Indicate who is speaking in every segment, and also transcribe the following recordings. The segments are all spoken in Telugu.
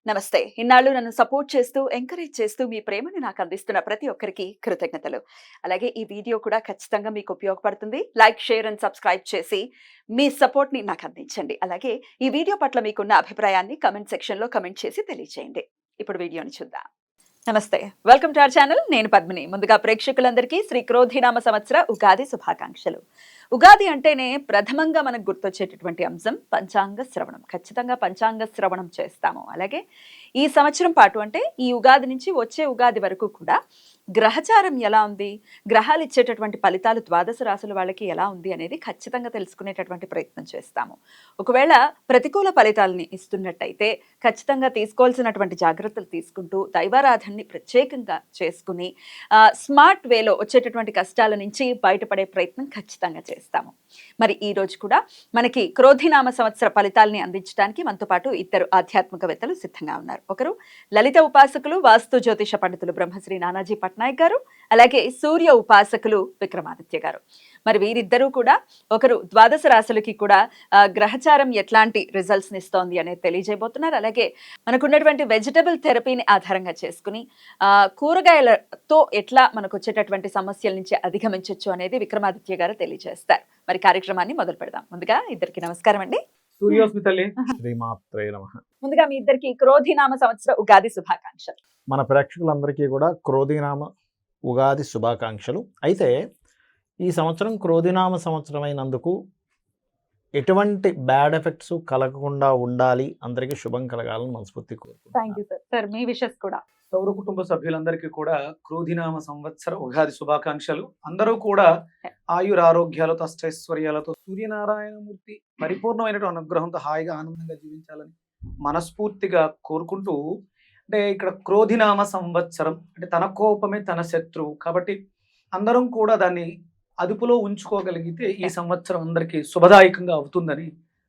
Speaker 1: నమస్తే. ఇన్నాళ్ళు నన్ను సపోర్ట్ చేస్తూ, ఎంకరేజ్ చేస్తూ మీ ప్రేమను నాకు అందిస్తున్న ప్రతి ఒక్కరికి కృతజ్ఞతలు. అలాగే ఈ వీడియో కూడా ఖచ్చితంగా మీకు ఉపయోగపడుతుంది. లైక్, షేర్ అండ్ సబ్స్క్రైబ్ చేసి మీ సపోర్ట్‌ని నాకు అందించండి. అలాగే ఈ వీడియో పట్ల మీకున్న అభిప్రాయాన్ని కామెంట్ సెక్షన్‌లో కామెంట్ చేసి తెలియజేయండి. ఇప్పుడు వీడియోని చూద్దాం. నమస్తే. Welcome to our channel. నేను పద్మిని. ముందుగా ప్రేక్షకులందరికీ శ్రీ క్రోధినామ సంవత్సర ఉగాది శుభాకాంక్షలు. ఉగాది అంటేనే ప్రథమంగా మనకు గుర్తొచ్చేటటువంటి అంశం పంచాంగ శ్రవణం. ఖచ్చితంగా పంచాంగ శ్రవణం చేస్తాము. అలాగే ఈ సంవత్సరం పాటు అంటే ఈ ఉగాది నుంచి వచ్చే ఉగాది వరకు కూడా గ్రహచారం ఎలా ఉంది, గ్రహాలు ఇచ్చేటటువంటి ఫలితాలు ద్వాదశ రాశుల వాళ్ళకి ఎలా ఉంది అనేది ఖచ్చితంగా తెలుసుకునేటటువంటి ప్రయత్నం చేస్తాము. ఒకవేళ ప్రతికూల ఫలితాలని ఇస్తున్నట్టయితే ఖచ్చితంగా తీసుకోవాల్సినటువంటి జాగ్రత్తలు తీసుకుంటూ దైవారాధనని ప్రత్యేకంగా చేసుకుని స్మార్ట్ వేలో వచ్చేటటువంటి కష్టాల నుంచి బయటపడే ప్రయత్నం ఖచ్చితంగా చేస్తాము. మరి ఈ రోజు కూడా మనకి క్రోధినామ సంవత్సర ఫలితాలని అందించడానికి మనతో పాటు ఇద్దరు ఆధ్యాత్మికవేత్తలు సిద్ధంగా ఉన్నారు. ఒకరు లలిత ఉపాసకులు, వాస్తు జ్యోతిష పండితులు బ్రహ్మశ్రీ నానాజీ పట్నాయక్ గారు, అలాగే సూర్య ఉపాసకులు విక్రమాదిత్య గారు. మరి వీరిద్దరూ కూడా ఒకరు ద్వాదశ రాశులకి కూడా గ్రహచారం ఎట్లాంటి రిజల్ట్స్ ఇస్తోంది అనేది తెలియజేయబోతున్నారు. అలాగే మనకున్నటువంటి వెజిటబుల్ థెరపీని ఆధారంగా చేసుకుని కూరగాయలతో ఎట్లా మనకు వచ్చేటటువంటి సమస్యల నుంచి అధిగమించవచ్చు అనేది విక్రమాదిత్య గారు తెలియజేస్తారు. మరి కార్యక్రమాన్ని మొదలు పెడదాం. ముందుగా ఇద్దరికి నమస్కారం అండి. ముందుగా మీ ఇద్దరికి క్రోధినామ సంవత్సర ఉగాది శుభాకాంక్షలు.
Speaker 2: మన ప్రేక్షకులందరికీ కూడా క్రోధినామ ఉగాది శుభాకాంక్షలు. అయితే ఈ సంవత్సరం క్రోధినామ సంవత్సరం అయినందుకు ఎటువంటి బ్యాడ్ ఎఫెక్ట్స్ కలగకుండా ఉండాలి, అందరికీ శుభం కలగాలని మనస్ఫూర్తి
Speaker 1: కోరుకుంటున్నాను. మీ విషెస్ కూడా
Speaker 3: సౌర కుటుంబ సభ్యులందరికీ కూడా క్రోధినామ సంవత్సర ఉగాది శుభాకాంక్షలు. అందరూ కూడా ఆయురారోగ్యాలతో అష్టైశ్వర్యాలతో సూర్యనారాయణమూర్తి పరిపూర్ణమైనటువంటి అనుగ్రహంతో హాయిగా ఆనందంగా జీవించాలని మనస్ఫూర్తిగా కోరుకుంటూ, అంటే ఇక్కడ క్రోధినామ సంవత్సరం అంటే తన కోపమే తన శత్రువు కాబట్టి అందరం కూడా దాన్ని అదుపులో ఉంచుకోగలిగితే ఈ సంవత్సరం అందరికీ శుభదాయకంగా అవుతుందని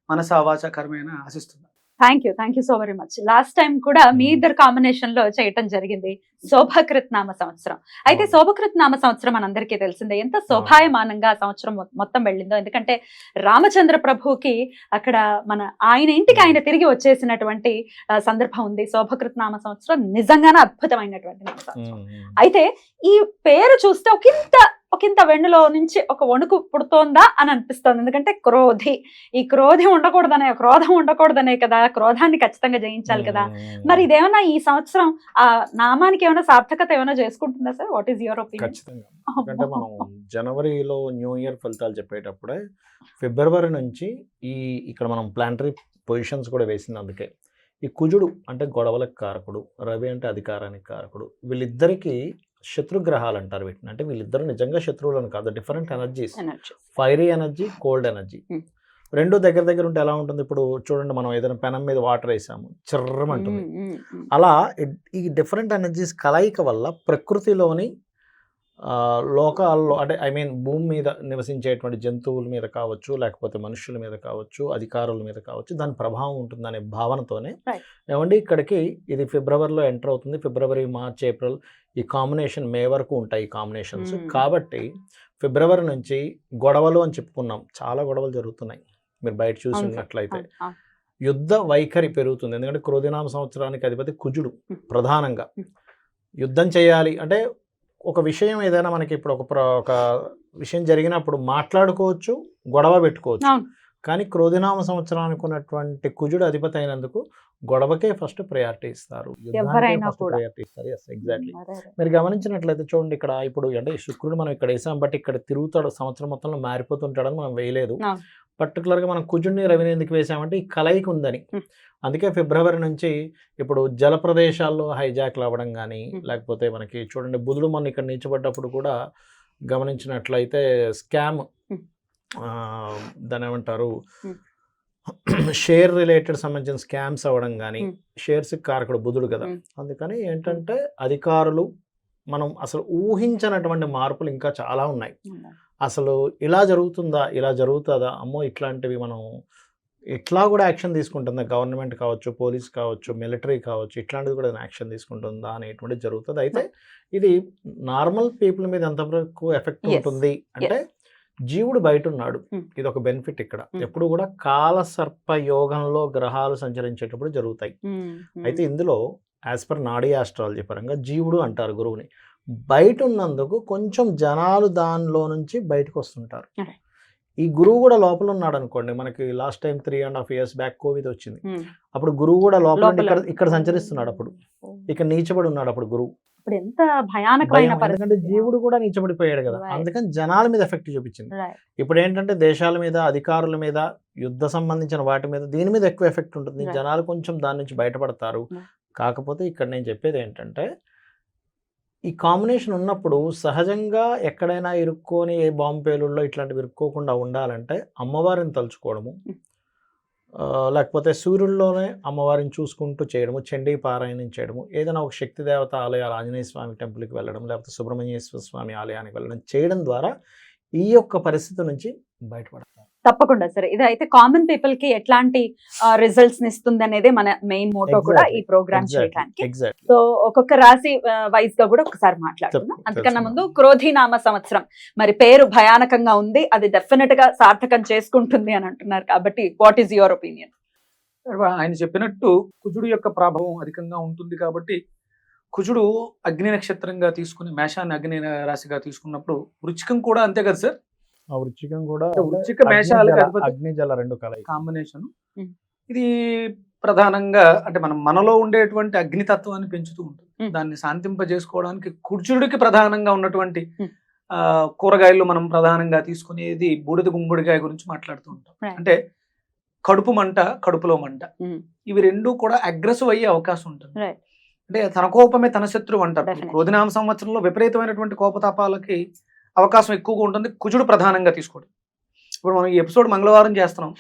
Speaker 3: మనసా వాచా కర్మేణ ఆశిస్తున్నాను.
Speaker 1: Thank you so very much. Last time కూడా మీ ఇద్దరు కాంబినేషన్ లో చేయటం జరిగింది శోభకృత్ నామ సంవత్సరం. అయితే శోభకృత్ నామ సంవత్సరం మనందరికీ తెలిసిందే ఎంత శోభాయమానంగా సంవత్సరం మొత్తం వెళ్ళిందో. ఎందుకంటే రామచంద్ర ప్రభుకి అక్కడ ఆయన ఇంటికి ఆయన తిరిగి వచ్చేసినటువంటి సందర్భం ఉంది. శోభకృత్ నామ సంవత్సరం నిజంగానే అద్భుతమైనటువంటి నామ సంవత్సరం. అయితే ఈ పేరు చూస్తే ఒకంత వెన్నులో నుంచి ఒక వణుకు పుడుతోందా అని అనిపిస్తోంది. ఎందుకంటే ఈ క్రోధం ఉండకూడదనే కదా, క్రోధాన్ని ఖచ్చితంగా జయించాలి కదా. మరి ఇదేమన్నా ఈ సంవత్సరం ఆ నామానికి ఏమైనా సార్థకత ఏమైనా చేసుకుంటుందా sir? What is your opinion?
Speaker 2: ఖచ్చితంగా. ఎందుకంటే మనం జనవరిలో న్యూ ఇయర్ ఫలితాలు చెప్పేటప్పుడే ఫిబ్రవరి నుంచి ఇక్కడ మనం ప్లానటరీ పొజిషన్స్ కూడా వేసింది. అందుకే ఈ కుజుడు అంటే గొడవలకు కారకుడు, రవి అంటే అధికారానికి కారకుడు, వీళ్ళిద్దరికీ శత్రుగ్రహాలు అంటారు వీటిని. అంటే వీళ్ళిద్దరు నిజంగా శత్రువులను కాదు, different energies, fiery energy, cold energy. రెండు దగ్గర ఉంటే ఎలా ఉంటుంది? ఇప్పుడు చూడండి, మనం ఏదైనా పెనం మీద వాటర్ వేసాము, చిర్రమంటుంది. అలా ఈ డిఫరెంట్ ఎనర్జీస్ కలయిక వల్ల ప్రకృతిలోని లోకాల్లో అంటే భూమి మీద నివసించేటువంటి జంతువుల మీద కావచ్చు, లేకపోతే మనుషుల మీద కావచ్చు, అధికారుల మీద కావచ్చు, దాని ప్రభావం ఉంటుందనే భావనతోనే ఏమండి ఇక్కడికి ఇది ఫిబ్రవరిలో ఎంటర్ అవుతుంది. ఫిబ్రవరి, మార్చ్, ఏప్రిల్ ఈ కాంబినేషన్ మే వరకు ఉంటాయి ఈ కాంబినేషన్స్. కాబట్టి ఫిబ్రవరి నుంచి గొడవలు అని చెప్పుకున్నాం, చాలా గొడవలు జరుగుతున్నాయి. మీరు బయట చూసినట్లయితే యుద్ధ వైఖరి పెరుగుతుంది. ఎందుకంటే క్రోధినామ సంవత్సరానికి అధిపతి కుజుడు. ప్రధానంగా యుద్ధం చేయాలి అంటే ఒక విషయం ఏదైనా మనకి ఇప్పుడు ఒక విషయం జరిగినప్పుడు మాట్లాడుకోవచ్చు, గొడవ పెట్టుకోవచ్చు. కానీ క్రోధినామ సంవత్సరానికి ఉన్నటువంటి కుజుడు అధిపతి అయినందుకు గొడవకే ఫస్ట్ ప్రయారిటీ ఇస్తారు, ప్రయారిటీ ఇస్తారు. ఎగ్జాక్ట్లీ. మీరు గమనించినట్లయితే చూడండి, ఇక్కడ ఇప్పుడు అంటే శుక్రుడు మనం ఇక్కడ వేసాం, బట్ ఇక్కడ తిరుగుతాడు, సంవత్సరం మొత్తంలో మారిపోతుంటాడని మనం వేయలేదు. పర్టికులర్గా మనం కుజుడిని, రవిని ఎందుకు వేసామంటే ఈ కలయిక ఉందని. అందుకే ఫిబ్రవరి నుంచి ఇప్పుడు జల ప్రదేశాల్లో హైజాక్లు అవ్వడం కానీ, లేకపోతే మనకి చూడండి బుధుడు మొన్న ఇక్కడ నిలిచబడ్డప్పుడు కూడా గమనించినట్లయితే స్కామ్, దాని ఏమంటారు, షేర్ రిలేటెడ్ సంబంధించిన స్కామ్స్ అవ్వడం కానీ, షేర్స్ కారకుడు బుధుడు కదా. అందుకని ఏంటంటే అధికారులు మనం అసలు ఊహించినటువంటి మార్పులు ఇంకా చాలా ఉన్నాయి. అసలు ఇలా జరుగుతుందా, ఇలా జరుగుతుందా, అమ్మో ఇట్లాంటివి మనం ఇట్లా కూడా యాక్షన్ తీసుకుంటుందా, గవర్నమెంట్ కావచ్చు, పోలీస్ కావచ్చు, మిలిటరీ కావచ్చు, ఇట్లాంటిది కూడా యాక్షన్ తీసుకుంటుందా అనేటువంటిది జరుగుతుంది. అయితే ఇది నార్మల్ పీపుల్ మీద ఎంతవరకు ఎఫెక్ట్ ఉంటుంది అంటే జీవుడు బయట ఉన్నాడు.
Speaker 1: Hmm.
Speaker 2: ఇది ఒక బెనిఫిట్ ఇక్కడ.
Speaker 1: Hmm.
Speaker 2: ఎప్పుడు కూడా కాలసర్ప యోగంలో గ్రహాలు సంచరించేటప్పుడు జరుగుతాయి. అయితే ఇందులో యాజ్ పర్ నాడీ ఆస్ట్రాలజీ పరంగా జీవుడు అంటారు గురువుని. బయట ఉన్నందుకు కొంచెం జనాలు దానిలో నుంచి బయటకు వస్తుంటారు.
Speaker 1: Okay.
Speaker 2: ఈ గురువు కూడా లోపల ఉన్నాడు అనుకోండి. మనకి last time 3.5 years back Covid వచ్చింది. అప్పుడు గురువు కూడా లోపల ఉండి ఇక్కడ సంచరిస్తున్నాడు. అప్పుడు ఇక్కడ నీచబడి ఉన్నాడు అప్పుడు గురువు.
Speaker 1: ఇప్పుడు ఎంత భయానకమైన
Speaker 2: భయం, ఎందుకంటే జీవుడు కూడా నీచబడిపోయాడు కదా.
Speaker 1: Right.
Speaker 2: అందుకని జనాల మీద ఎఫెక్ట్ చూపించింది. ఇప్పుడు ఏంటంటే దేశాల మీద, అధికారుల మీద, యుద్ధ సంబంధించిన వాటి మీద, దీని మీద ఎక్కువ ఎఫెక్ట్ ఉంటుంది.
Speaker 1: Right.
Speaker 2: జనాలు కొంచెం దాని నుంచి బయటపడతారు.
Speaker 1: Right.
Speaker 2: కాకపోతే ఇక్కడ నేను చెప్పేది ఏంటంటే ఈ కాంబినేషన్ ఉన్నప్పుడు సహజంగా ఎక్కడైనా ఇరుక్కొని ఏ బాంబు పేలుల్లో ఇట్లాంటివి ఇరుక్కోకుండా ఉండాలంటే అమ్మవారిని తలుచుకోవడము, లేకపోతే సూర్యుల్లోనే అమ్మవారిని చూసుకుంటూ చేయడము, చండీ పారాయణం చేయడము, ఏదైనా ఒక శక్తి దేవత ఆలయాలు, ఆంజనేయ స్వామి టెంపుల్కి వెళ్ళడం, లేకపోతే సుబ్రహ్మణ్యేశ్వర స్వామి ఆలయానికి వెళ్ళడం చేయడం ద్వారా ఈ యొక్క పరిస్థితి నుంచి బయటపడతారు.
Speaker 1: తప్పకుండా సరే. ఇది అయితే కామన్ పీపుల్ కి ఎట్లాంటి రిజల్ట్స్ ఇస్తుంది అనేది మన మెయిన్ మోటో కూడా ఈ ప్రోగ్రామ్ చేయడానికి.
Speaker 2: ఎగ్జాక్ట్లీ.
Speaker 1: సో ఒక్కొక్క రాశి వైజ్ గా కూడా ఒకసారి మాట్లాడుకుందాం. అంతకన్నా ముందు క్రోధినామ సంవత్సరం మరి పేరు భయానకంగా ఉంది, అది డెఫినెట్ గా సార్థకం చేసుకుంటుంది అని అంటున్నారు. కాబట్టి వాట్ ఈస్ యువర్ ఒపీనియన్?
Speaker 3: ఆయన చెప్పినట్టు కుజుడు యొక్క ప్రభావం అధికంగా ఉంటుంది కాబట్టి కుజుడు అగ్ని నక్షత్రంగా తీసుకుని మేషాన్ని అగ్ని రాశిగా తీసుకున్నప్పుడు వృచ్చికం కూడా అంతే కదా సార్.
Speaker 2: ఆ వృచ్చికం కూడా
Speaker 3: వృచ్చిక మేషాలకు
Speaker 2: అగ్ని జల రెండు కలయిక
Speaker 3: కాంబినేషన్. ఇది ప్రధానంగా అంటే మనలో ఉండేటువంటి అగ్నితత్వాన్ని పెంచుతూ ఉంటుంది. దాన్ని శాంతింపజేసుకోవడానికి కుజుడికి ప్రధానంగా ఉన్నటువంటి కూరగాయలు మనం ప్రధానంగా తీసుకునేది బూడిద గుమ్మడికాయ గురించి మాట్లాడుతూ ఉంటాం. అంటే కడుపు మంట, కడుపులో మంట, ఇవి రెండు కూడా అగ్రెసివ్ అయ్యే అవకాశం ఉంటుంది. అంటే తన కోపమే తన శత్రువు అంటారు. క్రోధినామ సంవత్సరంలో విపరీతమైనటువంటి కోపతాపాలకి అవకాశం ఎక్కువగా ఉంటుంది కుజుడు ప్రధానంగా తీసుకోవడం. ఇప్పుడు మనం ఈ ఎపిసోడ్ మంగళవారం చేస్తున్నాం,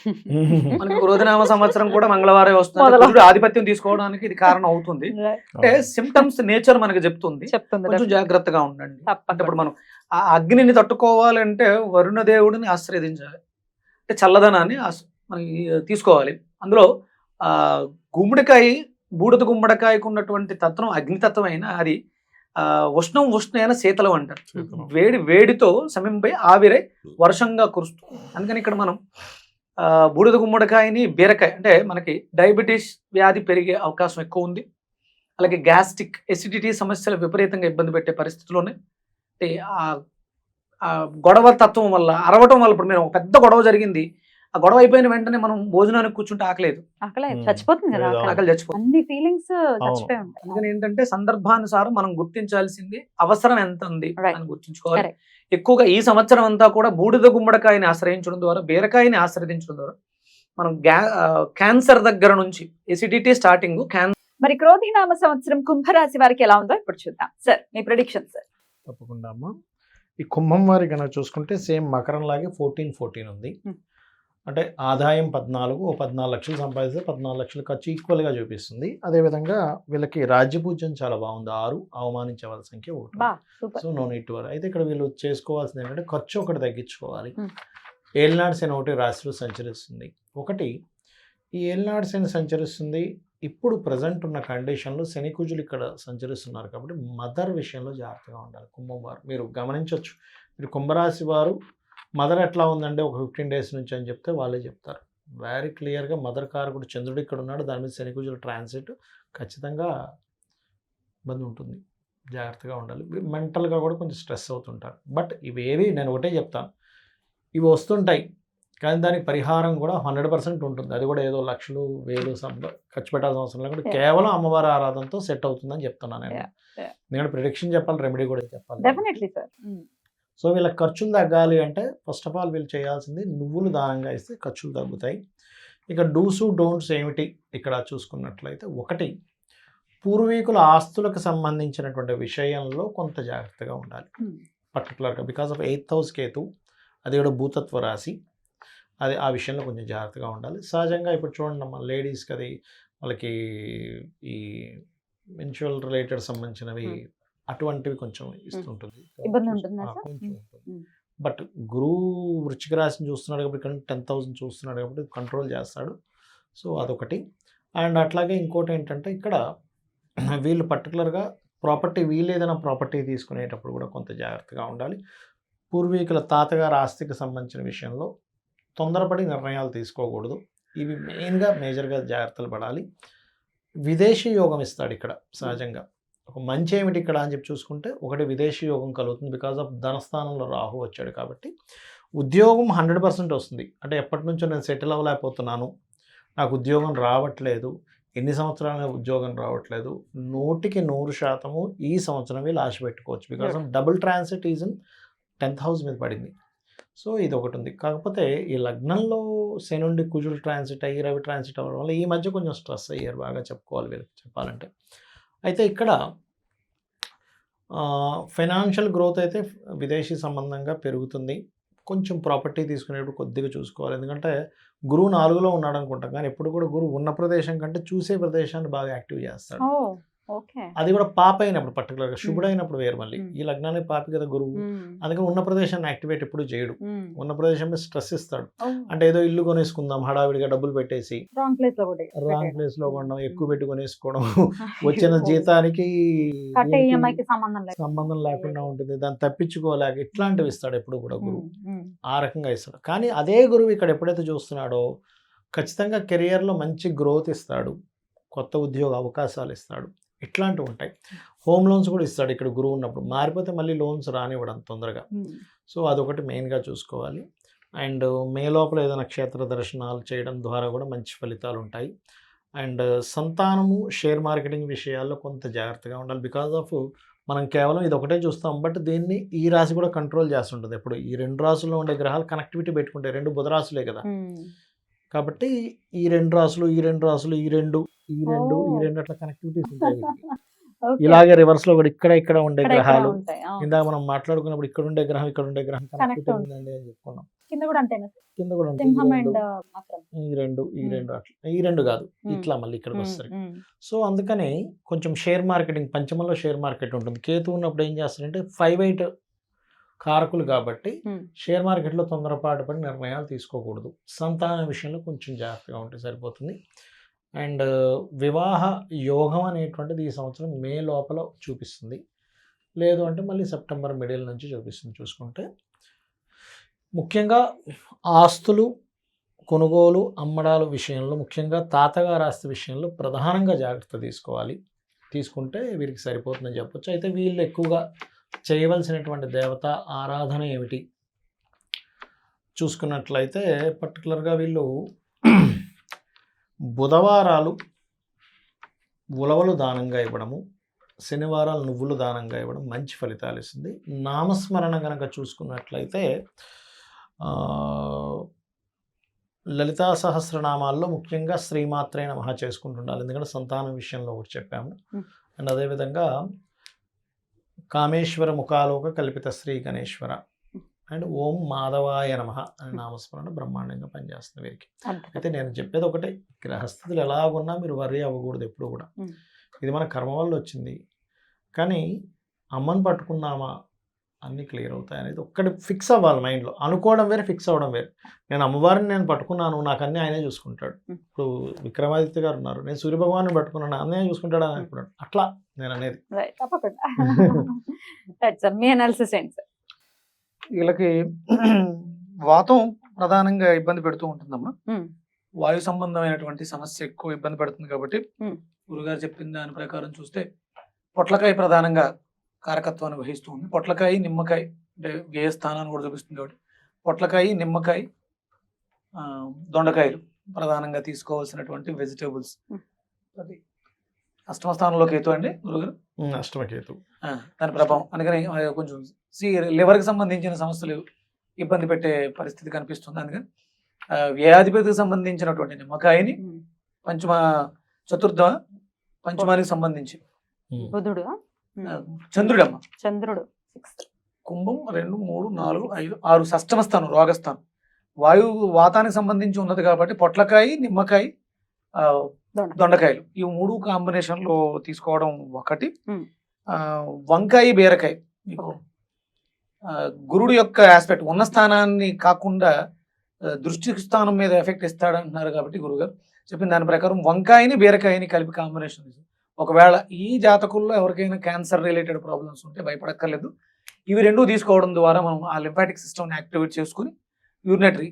Speaker 3: మనకి క్రోధినామ సంవత్సరం కూడా మంగళవారం వస్తుంది. కుజుడు ఆధిపత్యం తీసుకోవడానికి ఇది కారణం అవుతుంది. అంటే సిమ్టమ్స్ నేచర్ మనకి చెప్తుంది, కొంచెం జాగ్రత్తగా ఉండండి. అంటే ఇప్పుడు మనం ఆ అగ్నిని తట్టుకోవాలంటే వరుణ దేవుడిని ఆశ్రయించాలి, అంటే చల్లదనాన్ని మనకి తీసుకోవాలి. అందులో గుమ్మడికాయ, బూడిద గుమ్మడికాయకు ఉన్నటువంటి తత్వం అగ్నితత్వం అయినా అది ఉష్ణైన శీతలం అంటారు. వేడితో సమయంపై ఆవిరై వర్షంగా కురుస్తుంది. అందుకని ఇక్కడ మనం బూడిద గుమ్మడికాయని, బీరకాయ అంటే మనకి డయాబెటీస్ వ్యాధి పెరిగే అవకాశం ఎక్కువ ఉంది. అలాగే గ్యాస్ట్రిక్ ఎసిడిటీ సమస్యలు విపరీతంగా ఇబ్బంది పెట్టే పరిస్థితుల్లోనే ఆ గొడవ తత్వం వల్ల, అరవటం వల్ల, ఇప్పుడు మీరు ఒక పెద్ద గొడవ జరిగింది, ఆ గొడవ అయిపోయిన వెంటనే మనం భోజనానికి కూర్చుంటే ఆకలేదు,
Speaker 1: చచ్చిపోతుంది కదా,
Speaker 3: ఆకలి చచ్చిపోతుంది.
Speaker 1: అన్ని ఫీలింగ్స్ చచ్చిపోయి ఉంటాయి.
Speaker 3: అందుకని ఏంటంటే సందర్భానుసారం మనం గుర్తించాల్సింది అవసరం ఎంత ఉంది అని గుర్తించుకోవాలి. ఎక్కువగా ఈ సంవత్సరం అంతా కూడా బూడిద గుమ్మడికాయని ఆశ్రయించడం ద్వారా, బీరకాయని ఆశ్రయించడం ద్వారా మనం క్యాన్సర్ దగ్గర నుంచి ఎసిడిటీ స్టార్టింగ్
Speaker 1: మరి క్రోధినామ సంవత్సరం కుంభరాశి వారికి ఎలా ఉందో ఇప్పుడు చూద్దాం సార్, మీ ప్రెడిక్షన్ సార్.
Speaker 2: తప్పకుండా అమ్మా. ఈ కుంభం వారి కనుక చూసుకుంటే సేమ్ మకరం లాగే 14 ఉంది. అంటే ఆదాయం 14, 14 లక్షలు సంపాదిస్తే 14 లక్షలు ఖర్చు ఈక్వల్గా చూపిస్తుంది. అదేవిధంగా వీళ్ళకి రాజ్యపూజ్యం చాలా బాగుంది, 6, అవమానించే వాళ్ళ సంఖ్య 1. So no need to worry. అయితే ఇక్కడ వీళ్ళు చేసుకోవాల్సింది ఏంటంటే ఖర్చు ఒకటి తగ్గించుకోవాలి. ఏలినాడు శని ఒకటి రాశిలో సంచరిస్తుంది. ఒకటి ఈ ఏలినాడు శని సంచరిస్తుంది. ఇప్పుడు ప్రజెంట్ ఉన్న కండిషన్లో శని కుజులు ఇక్కడ సంచరిస్తున్నారు కాబట్టి మదర్ విషయంలో జాగ్రత్తగా ఉండాలి కుంభం వారు. మీరు గమనించవచ్చు, మీరు కుంభరాశి వారు మదర్ ఎట్లా ఉందంటే ఒక 15 days నుంచి అని చెప్తే వాళ్ళే చెప్తారు వెరీ క్లియర్గా. మదర్ కారకుడు చంద్రుడు ఇక్కడ ఉన్నాడు, దాని మీద శని కుజుల ట్రాన్సిట్ ఖచ్చితంగా ఇబ్బంది ఉంటుంది, జాగ్రత్తగా ఉండాలి. మెంటల్గా కూడా కొంచెం స్ట్రెస్ అవుతుంటారు. బట్ ఇవేవి నేను ఒకటే చెప్తాను, ఇవి వస్తుంటాయి కానీ దానికి పరిహారం కూడా 100% ఉంటుంది. అది కూడా ఏదో లక్షలు వేలు ఖర్చు పెట్టాల్సిన అవసరం లేకుండా కేవలం అమ్మవారి ఆరాధనతో సెట్ అవుతుందని చెప్తున్నాను నేను. ఎందుకంటే ప్రిడిక్షన్ చెప్పాలి, రెమెడీ కూడా చెప్పాలి.
Speaker 1: Definitely sir.
Speaker 2: సో వీళ్ళకి ఖర్చులు తగ్గాలి అంటే ఫస్ట్ ఆఫ్ ఆల్ వీళ్ళు చేయాల్సింది నువ్వులు దానంగా ఇస్తే ఖర్చులు తగ్గుతాయి. ఇక డూసు డోంట్స్ ఏమిటి ఇక్కడ చూసుకున్నట్లయితే, ఒకటి పూర్వీకుల ఆస్తులకు సంబంధించినటువంటి విషయంలో కొంత జాగ్రత్తగా ఉండాలి. పర్టికులర్గా because of 8th house Ketu, అది కూడా భూతత్వ రాశి, అది ఆ విషయంలో కొంచెం జాగ్రత్తగా ఉండాలి. సహజంగా ఇప్పుడు చూడండి అమ్మ, లేడీస్కి అది వాళ్ళకి ఈ మెన్స్ట్రువల్ రిలేటెడ్ సంబంధించినవి అటువంటివి కొంచెం ఇస్తుంటుంది, కొంచెం ఉంటుంది. బట్ గురువు వృశ్చిక రాశిని చూస్తున్నాడు కాబట్టి ఇక్కడ 10,000 చూస్తున్నాడు కాబట్టి కంట్రోల్ చేస్తాడు. సో అదొకటి. అండ్ అట్లాగే ఇంకోటి ఏంటంటే ఇక్కడ వీళ్ళు పర్టికులర్గా ప్రాపర్టీ, వీళ్ళు ఏదైనా ప్రాపర్టీ తీసుకునేటప్పుడు కూడా కొంత జాగ్రత్తగా ఉండాలి. పూర్వీకుల తాతగారి ఆస్తికి సంబంధించిన విషయంలో తొందరపడి నిర్ణయాలు తీసుకోకూడదు. ఇవి మెయిన్గా మేజర్గా జాగ్రత్తలు పడాలి. విదేశీ యోగం ఇస్తాడు ఇక్కడ సహజంగా. ఒక మంచి ఏమిటి ఇక్కడ అని చెప్పి చూసుకుంటే, ఒకటి విదేశీ యోగం కలుగుతుంది. బికాజ్ ఆఫ్ ధనస్థానంలో రాహు వచ్చాడు కాబట్టి ఉద్యోగం 100% వస్తుంది. అంటే ఎప్పటి నుంచో నేను సెటిల్ అవ్వలేకపోతున్నాను, నాకు ఉద్యోగం రావట్లేదు, ఎన్ని సంవత్సరాల ఉద్యోగం రావట్లేదు, 100% ఈ సంవత్సరం వీళ్ళు ఆశ పెట్టుకోవచ్చు. Because of double transit is in 10th house మీద పడింది. సో ఇది ఒకటి ఉంది. కాకపోతే ఈ లగ్నంలో శనుండి కుజుడు ట్రాన్సిట్ అయ్యి రవి ట్రాన్సిట్ అవ్వడం వల్ల ఈ మధ్య కొంచెం స్ట్రెస్ అయ్యారు, బాగా చెప్పుకోవాలి వీళ్ళకి చెప్పాలంటే. అయితే ఇక్కడ ఫైనాన్షియల్ గ్రోత్ అయితే విదేశీ సంబంధంగా పెరుగుతుంది. కొంచెం ప్రాపర్టీ తీసుకునేప్పుడు కొద్దిగా చూసుకోవాలి. ఎందుకంటే గురువు 4లో ఉన్నాడు అనుకుంటాం, కానీ ఎప్పుడు కూడా గురువు ఉన్న ప్రదేశం కంటే చూసే ప్రదేశాన్ని బాగా యాక్టివ్ చేస్తాడు. అది కూడా పాప అయినప్పుడు, పర్టికులర్గా శుభుడైనప్పుడు వేరు. మళ్ళీ ఈ లగ్నానికి పాపి కదా గురువు, అందుకని ఉన్న ప్రదేశాన్ని యాక్టివేట్ ఎప్పుడు చేయడు. ఉన్న ప్రదేశం మీద స్ట్రెస్ ఇస్తాడు. అంటే ఏదో ఇల్లు కొనేసుకుందాం హడావిడిగా డబ్బులు పెట్టేసి రాంగ్ ప్లేస్ లో కొనడం, ఎక్కువ పెట్టి కొనేసుకోవడం, వచ్చిన జీతానికి సంబంధం లేకుండా ఉంటుంది, దాన్ని తప్పించుకోలేక ఇట్లాంటివి ఇస్తాడు ఎప్పుడు కూడా గురువు. ఆ రకంగా ఇస్తాడు. కానీ అదే గురువు ఇక్కడ ఎప్పుడైతే చూస్తున్నాడో ఖచ్చితంగా కెరియర్లో మంచి గ్రోత్ ఇస్తాడు, కొత్త ఉద్యోగ అవకాశాలు ఇస్తాడు, ఇట్లాంటివి ఉంటాయి. హోమ్ లోన్స్ కూడా ఇస్తాడు ఇక్కడ గురువు ఉన్నప్పుడు. మారిపోతే మళ్ళీ లోన్స్ రానివ్వడం తొందరగా. సో అదొకటి మెయిన్గా చూసుకోవాలి. అండ్ మే లోపల ఏదైనా క్షేత్ర దర్శనాలు చేయడం ద్వారా కూడా మంచి ఫలితాలు ఉంటాయి. అండ్ సంతానము, షేర్ మార్కెటింగ్ విషయాల్లో కొంత జాగ్రత్తగా ఉండాలి. బికాజ్ ఆఫ్ మనం కేవలం ఇది ఒకటే చూస్తాం, బట్ దీన్ని ఈ రాశి కూడా కంట్రోల్ చేస్తుంటుంది. ఎప్పుడు ఈ 2 రాసుల్లో ఉండే గ్రహాలు కనెక్టివిటీ పెట్టుకుంటాయి. 2 బుధ రాసులే కదా, కాబట్టి ఈ 2 రాసులు, ఈ 2 రాసులు, ఈ రెండు అట్లా కనెక్టివిటీస్ ఉంటాయి. ఇలాగే రివర్స్ లో కూడా ఇక్కడ ఉండే గ్రహాలు, ఇందాక మనం మాట్లాడుకున్నప్పుడు ఇక్కడ ఉండే గ్రహం కనెక్టివిటీ ఉందండి అని చెప్పుకున్నాం. కింద కూడా ఈ రెండు కాదు, ఇట్లా మళ్ళీ ఇక్కడికి వస్తారు. సో అందుకని కొంచెం షేర్ మార్కెటింగ్, పంచమంలో షేర్ మార్కెట్ ఉంటుంది. కేతు ఉన్నప్పుడు ఏం చేస్తారంటే 5-8 కారకులు కాబట్టి షేర్ మార్కెట్లో తొందరపాటు పడి నిర్ణయాలు తీసుకోకూడదు. సంతాన విషయంలో కొంచెం జాగ్రత్తగా ఉంటే సరిపోతుంది. అండ్ వివాహ యోగం అనేటువంటిది ఈ సంవత్సరం మే లోపల చూపిస్తుంది, లేదు అంటే మళ్ళీ సెప్టెంబర్ మిడిల్ నుంచి చూపిస్తుంది. చూసుకుంటే ముఖ్యంగా ఆస్తులు కొనుగోలు అమ్మడాల విషయంలో, ముఖ్యంగా తాతగారి ఆస్తి విషయంలో ప్రధానంగా జాగ్రత్త తీసుకుంటే వీరికి సరిపోతుందని చెప్పొచ్చు. అయితే వీళ్ళు ఎక్కువగా చేయవలసినటువంటి దేవత ఆరాధన ఏమిటి చూసుకున్నట్లయితే, పర్టికులర్గా వీళ్ళు బుధవారాలు ఉలవలు దానంగా ఇవ్వడము, శనివారాలు నువ్వులు దానంగా ఇవ్వడం మంచి ఫలితాలు ఇస్తుంది. నామస్మరణ కనుక చూసుకున్నట్లయితే లలితా సహస్రనామాల్లో ముఖ్యంగా శ్రీమాత్రే నమః చేసుకుంటుండాలి. ఎందుకంటే సంతానం విషయంలో ఒకటి చెప్పాము. అండ్ అదేవిధంగా కామేశ్వర ముఖాలోక కల్పిత శ్రీ గణేశ్వర అండ్ ఓం మాధవాయ నమః అనే నామస్మరణ బ్రహ్మాండంగా పనిచేస్తుంది వీరికి. అయితే నేను చెప్పేది ఒకటే, గ్రహస్థితులు ఎలాగున్నా మీరు వర్రీ అవ్వకూడదు ఎప్పుడు కూడా. ఇది మన కర్మ వల్ల వచ్చింది, కానీ అమ్మని పట్టుకున్నామా అన్నీ క్లియర్ అవుతాయి అనేది ఒక్కటి ఫిక్స్ అవ్వాలి మైండ్లో. అనుకోవడం వేరే, ఫిక్స్ అవ్వడం వేరే. నేను అమ్మవారిని నేను పట్టుకున్నాను, నాకు అన్నీ ఆయనే చూసుకుంటాడు. ఇప్పుడు విక్రమాదిత్య గారు ఉన్నారు, నేను సూర్యభగవాన్ని పట్టుకున్నాను, అన్నయ్య చూసుకుంటాడు అని అనుకున్నాడు. అట్లా నేను అనేది.
Speaker 3: వీళ్ళకి వాతం ప్రధానంగా ఇబ్బంది పెడుతూ ఉంటుందమ్మా. వాయు సంబంధమైనటువంటి సమస్య ఎక్కువ ఇబ్బంది పెడుతుంది కాబట్టి గురుగారు చెప్పిన దాని ప్రకారం చూస్తే పొట్లకాయ ప్రధానంగా కారకత్వాన్ని వహిస్తూ ఉంది. పొట్లకాయ, నిమ్మకాయ అంటే వ్యయ స్థానాన్ని కూడా చూపిస్తుంది కాబట్టి పొట్లకాయ, నిమ్మకాయ, దొండకాయలు ప్రధానంగా తీసుకోవాల్సినటువంటి వెజిటేబుల్స్. అది అష్టమ స్థానంలో కేతు అండి గురుగారు,
Speaker 2: అష్టమ కేతు
Speaker 3: దాని ప్రభావం. అందుకని కొంచెం లివర్కి సంబంధించిన సమస్యలు ఇబ్బంది పెట్టే పరిస్థితి కనిపిస్తుంది. అందుకని వ్యయాధిపతికి సంబంధించినటువంటి నిమ్మకాయని పంచమానికి సంబంధించి చంద్రుడు కుంభం 2, 3, 4, 5, 6 షష్టమ స్థానం రోగస్థానం, వాతానికి సంబంధించి ఉన్నది కాబట్టి పొట్లకాయ, నిమ్మకాయ, దొండకాయలు ఈ 3 కాంబినేషన్లో తీసుకోవడం ఒకటి. వంకాయ, బీరకాయ మీకు గురుడు యొక్క ఆస్పెక్ట్ ఉన్న స్థానాన్ని కాకుండా దృష్టి స్థానం మీద ఎఫెక్ట్ ఇస్తాడంటున్నారు కాబట్టి గురుగారు చెప్పిన దాని ప్రకారం వంకాయని బీరకాయని కలిపి కాంబినేషన్. ఒకవేళ ఈ జాతకుల్లో ఎవరికైనా క్యాన్సర్ రిలేటెడ్ ప్రాబ్లమ్స్ ఉంటే భయపడక్కర్లేదు. ఇవి రెండు తీసుకోవడం ద్వారా మనం ఆ లింఫాటిక్ సిస్టమ్ని యాక్టివేట్ చేసుకుని యూరినటరీ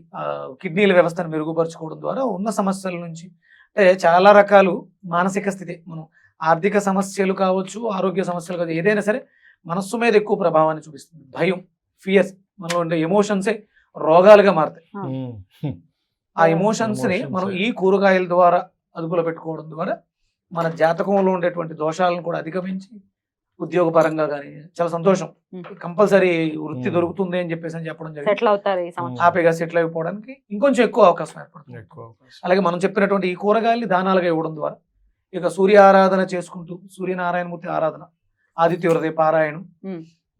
Speaker 3: కిడ్నీల వ్యవస్థను మెరుగుపరుచుకోవడం ద్వారా ఉన్న సమస్యల నుంచి, అంటే చాలా రకాలు మానసిక స్థితి, మనం ఆర్థిక సమస్యలు కావచ్చు, ఆరోగ్య సమస్యలు కావచ్చు, ఏదైనా సరే మనస్సు మీద ఎక్కువ ప్రభావాన్ని చూపిస్తుంది. భయం, ఫియర్స్, మనలో ఉండే ఎమోషన్సే రోగాలుగా మారుతాయి. ఆ ఎమోషన్స్ ని మనం ఈ కూరగాయల ద్వారా అదుపులో పెట్టుకోవడం ద్వారా మన జాతకంలో ఉండేటువంటి దోషాలను కూడా అధిగమించి ఉద్యోగపరంగా కానీ చాలా సంతోషం, కంపల్సరీ వృత్తి దొరుకుతుంది అని చెప్పేసి అని చెప్పడం జరిగింది.
Speaker 1: సెటిల్ అవుతారు ఈ సంవత్సరం.
Speaker 3: హ్యాపీగా సెటిల్ అయిపోవడానికి ఇంకొంచెం ఎక్కువ అవకాశం ఏర్పడుతుంది. అలాగే మనం చెప్పినటువంటి ఈ కూరగాయల్ని దానాలుగా ఇవ్వడం ద్వారా, ఇక సూర్య ఆరాధన చేసుకుంటూ సూర్యనారాయణమూర్తి ఆరాధన, ఆదిత్య హృదయ పారాయణం,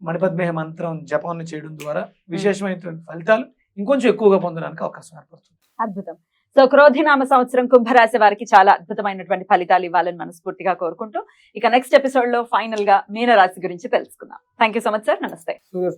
Speaker 3: మణిపద్మేహ మంత్రం జపాన్ని చేయడం ద్వారా విశేషమైనటువంటి ఫలితాలు ఇంకొంచెం ఎక్కువగా పొందడానికి అవకాశం ఏర్పడుతుంది.
Speaker 1: అద్భుతం. సో క్రోధినామ సంవత్సరం కుంభరాశి వారికి చాలా అద్భుతమైనటువంటి ఫలితాలు ఇవ్వాలని మనస్ఫూర్తిగా కోరుకుంటూ ఇక నెక్స్ట్ ఎపిసోడ్ లో ఫైనల్ గా మీనరాశి గురించి తెలుసుకుందాం. Thank you so much sir. నమస్తే.
Speaker 3: సూర్య